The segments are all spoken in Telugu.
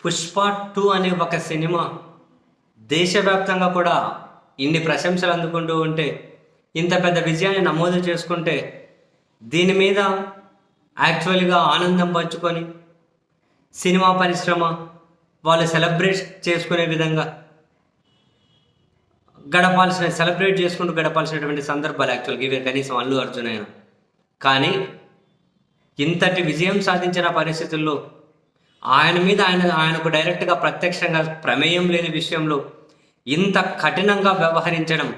పుష్ప 2 అనే ఒక సినిమా దేశవ్యాప్తంగా కూడా ఇన్ని ప్రశంసలు అందుకుంటూ ఉంటే, ఇంత పెద్ద విజయాన్ని నమోదు చేసుకుంటే, దీని మీద యాక్చువల్గా ఆనందం పంచుకొని సినిమా పరిశ్రమ వాళ్ళు సెలబ్రేట్ చేసుకునే విధంగా సెలబ్రేట్ చేసుకుంటూ గడపాల్సినటువంటి సందర్భాలు యాక్చువల్గా ఇవే, కనీసం అల్లు అర్జున్ అయినా. కానీ ఇంతటి విజయం సాధించిన పరిస్థితుల్లో ఆయన మీద ఆయనకు డైరెక్ట్గా ప్రత్యక్షంగా ప్రమేయం లేని విషయంలో ఇంత కఠినంగా వ్యవహరించడం,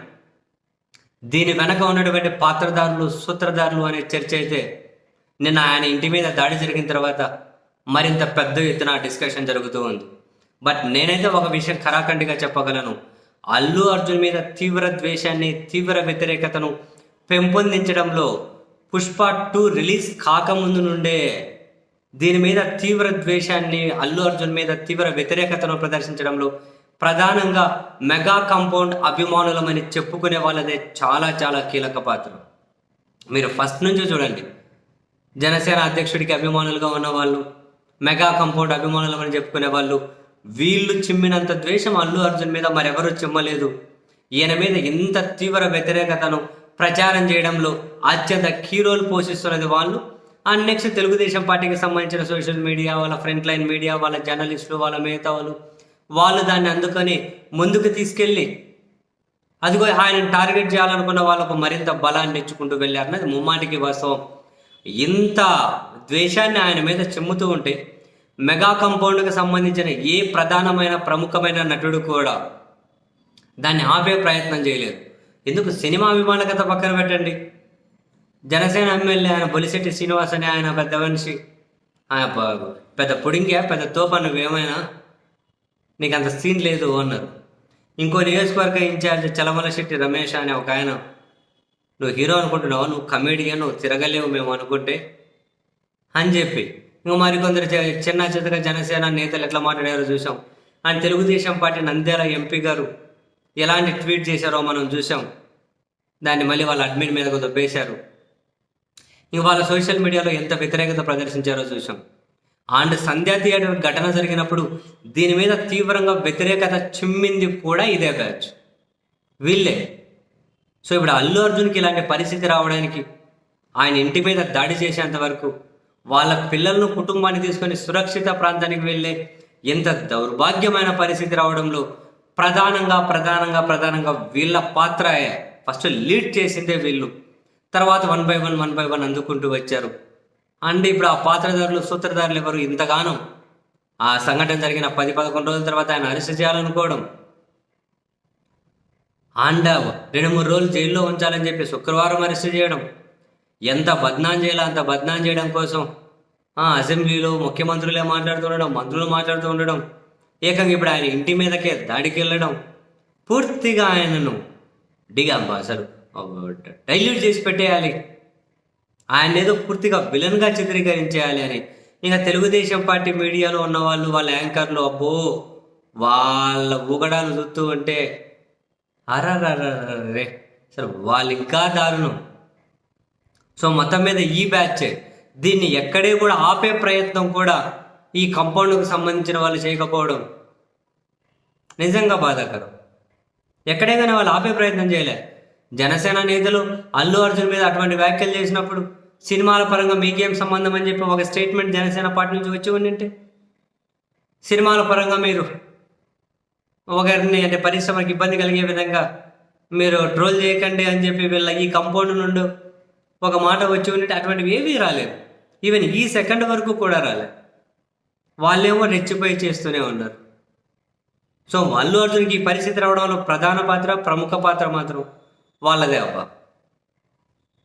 దీని వెనక ఉన్నటువంటి పాత్రధారులు సూత్రధారులు అనే చర్చ అయితే నిన్న ఆయన ఇంటి మీద దాడి జరిగిన తర్వాత మరింత పెద్ద ఎత్తున డిస్కషన్ జరుగుతూ ఉంది. బట్ నేనైతే ఒక విషయం ఖరాఖండిగా చెప్పగలను, అల్లు అర్జున్ మీద తీవ్ర ద్వేషాన్ని, తీవ్ర వ్యతిరేకతను పెంపొందించడంలో పుష్ప 2 రిలీజ్ కాకముందు నుండే దీని మీద తీవ్ర ద్వేషాన్ని, అల్లు అర్జున్ మీద తీవ్ర వ్యతిరేకతను ప్రదర్శించడంలో ప్రధానంగా మెగా కాంపౌండ్ అభిమానులమని చెప్పుకునే వాళ్ళదే చాలా చాలా కీలక పాత్ర. మీరు ఫస్ట్ నుంచి చూడండి, జనసేన అధ్యక్షుడికి అభిమానులుగా ఉన్నవాళ్ళు, మెగా కాంపౌండ్ అభిమానులమని చెప్పుకునే వాళ్ళు, వీళ్ళు చిమ్మినంత ద్వేషం అల్లు అర్జున్ మీద మరెవరూ చిమ్మలేదు. ఈయన మీద ఇంత తీవ్ర వ్యతిరేకతను ప్రచారం చేయడంలో అత్యంత కీ రోల్ పోషిస్తున్నది వాళ్ళు. అండ్ నెక్స్ట్ తెలుగుదేశం పార్టీకి సంబంధించిన సోషల్ మీడియా, వాళ్ళ ఫ్రంట్ లైన్ మీడియా, వాళ్ళ జర్నలిస్టులు, వాళ్ళ మిగతా వాళ్ళు దాన్ని అందుకొని ముందుకు తీసుకెళ్ళి అదిగో ఆయన టార్గెట్ చేయాలనుకున్న వాళ్ళకు మరింత బలాన్ని ఇచ్చుకుంటూ వెళ్ళారన్నది ముమ్మాటికి వాస్తవం. ఇంత ద్వేషాన్ని ఆయన మీద చెమ్ముతూ ఉంటే మెగా కాంపౌండ్కి సంబంధించిన ఏ ప్రధానమైన ప్రముఖమైన నటుడు కూడా దాన్ని ఆపే ప్రయత్నం చేయలేదు. ఎందుకు? సినిమా అభిమానకత పక్కన పెట్టండి, జనసేన ఎమ్మెల్యే ఆయన బొలిశెట్టి శ్రీనివాస్ అని ఆయన పెద్ద మనిషి, ఆయన పెద్ద పుడింగే, పెద్ద తోప, నువ్వేమైనా నీకు అంత సీన్ లేదు అన్నారు. ఇంకో నియోజకవర్గ ఇన్ఛార్జ్ చలమలశెట్టి రమేష్ అనే ఒక ఆయన, నువ్వు హీరో అనుకుంటున్నావు, నువ్వు కమేడియన్, నువ్వు తిరగలేవు మేము అనుకుంటే అని చెప్పి ఇంకా మరికొందరు చిన్న చిన్నగా జనసేన నేతలు ఎట్లా మాట్లాడారో చూసాం. And Telugu Desam party Nandyal MP గారు ఎలాంటి ట్వీట్ చేశారో మనం చూసాం. దాన్ని మళ్ళీ వాళ్ళ అడ్మిన్ మీద దొబ్బేశారు. ఇంక వాళ్ళ సోషల్ మీడియాలో ఎంత వ్యతిరేకత ప్రదర్శించారో చూసాం. అండ్ సంధ్యా థియేటర్ ఘటన జరిగినప్పుడు దీని మీద తీవ్రంగా వ్యతిరేకత చిమ్మింది కూడా ఇదే బ్యాచ్, వీళ్ళే. సో ఇప్పుడు అల్లు అర్జున్కి ఇలాంటి పరిస్థితి రావడానికి, ఆయన ఇంటి మీద దాడి చేసేంత వరకు, వాళ్ళ పిల్లలను కుటుంబాన్ని తీసుకొని సురక్షిత ప్రాంతానికి వెళ్ళే ఎంత దౌర్భాగ్యమైన పరిస్థితి రావడంలో ప్రధానంగా వీళ్ళ పాత్ర ఫస్ట్ లీడ్ చేసిందే వీళ్ళు. తర్వాత వన్ బై వన్ అందుకుంటూ వచ్చారు. అండ్ ఇప్పుడు ఆ పాత్రధారులు సూత్రధారులు ఎవరు ఇంతగానో ఆ సంఘటన జరిగిన 10-11 రోజుల తర్వాత ఆయన అరెస్ట్ చేయాలనుకోవడం, అండ్ 2-3 రోజులు జైల్లో ఉంచాలని చెప్పి శుక్రవారం అరెస్ట్ చేయడం, ఎంత బద్నాం చేయాలో అంత బద్నాం చేయడం కోసం అసెంబ్లీలో ముఖ్యమంత్రులే మాట్లాడుతుండడం, మంత్రులు మాట్లాడుతూ ఉండడం, ఏకంగా ఇప్పుడు ఆయన ఇంటి మీదకే దాడికి వెళ్ళడం, పూర్తిగా ఆయనను అసలు డైల్యూట్ చేసి పెట్టేయాలి, ఆయన ఏదో పూర్తిగా విలన్గా చిత్రీకరించేయాలి అని ఇంకా తెలుగుదేశం పార్టీ మీడియాలో ఉన్నవాళ్ళు, వాళ్ళ యాంకర్లు, అబ్బో వాళ్ళ ఊగడాలు చూస్తూ ఉంటే అరే అసలు వాళ్ళు ఇంకా దారుణం. సో మొత్తం మీద ఈ బ్యాచ్ దీన్ని ఎక్కడే కూడా ఆపే ప్రయత్నం కూడా ఈ కాంపౌండ్కు సంబంధించిన వాళ్ళు చేయకపోవడం నిజంగా బాధాకరం. ఎక్కడే కానీ వాళ్ళు ఆపే ప్రయత్నం చేయలే. జనసేన నేతలు అల్లు అర్జున్ మీద అటువంటి వ్యాఖ్యలు చేసినప్పుడు సినిమాల పరంగా మీకేం సంబంధం అని చెప్పి ఒక స్టేట్మెంట్ జనసేన పార్టీ నుంచి వచ్చి ఉండింటే, సినిమాల పరంగా మీరు ఒకరిని అంటే పరిశ్రమకి ఇబ్బంది కలిగే విధంగా మీరు ట్రోల్ చేయకండి అని చెప్పి వీళ్ళ ఈ కాంపౌండ్ నుండి ఒక మాట వచ్చి ఉంటే అటువంటివి ఏవీ రాలేదు. ఈవెన్ ఈ సెకండ్ వరకు కూడా రాలేదు. వాళ్ళేమో రెచ్చిపోయి చేస్తూనే ఉన్నారు. సో అల్లు అర్జున్కి ఈ పరిస్థితి రావడంలో ప్రధాన పాత్ర, ప్రముఖ పాత్ర మాత్రం వాళ్ళదే అబ్బా.